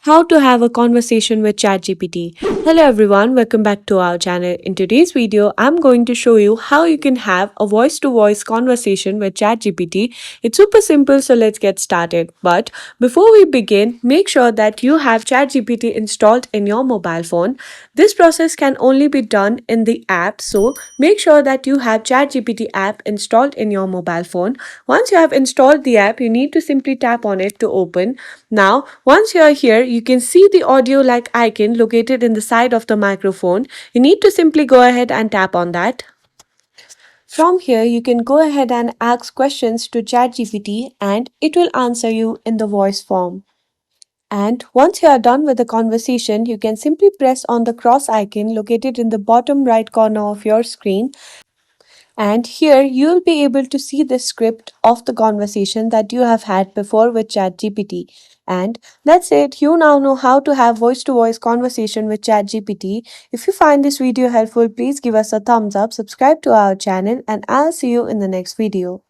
How to have a conversation with ChatGPT. Hello everyone, welcome back to our channel. In today's video, I'm going to show you how you can have a voice-to-voice conversation with ChatGPT. It's super simple, so let's get started. But before we begin, make sure that you have ChatGPT installed in your mobile phone. This process can only be done in the app, so make sure that you have ChatGPT app installed in your mobile phone. Once you have installed the app, you need to simply tap on it to open. Now, once you are here, you can see the audio like icon located in the side of the microphone. You need to simply go ahead and tap on that. From here, you can go ahead and ask questions to ChatGPT and it will answer you in the voice form. And once you are done with the conversation, you can simply press on the cross icon located in the bottom right corner of your screen. And here you'll be able to see the script of the conversation that you have had before with ChatGPT. And that's it. You now know how to have voice to voice conversation with ChatGPT. If you find this video helpful, please give us a thumbs up, subscribe to our channel, and I'll see you in the next video.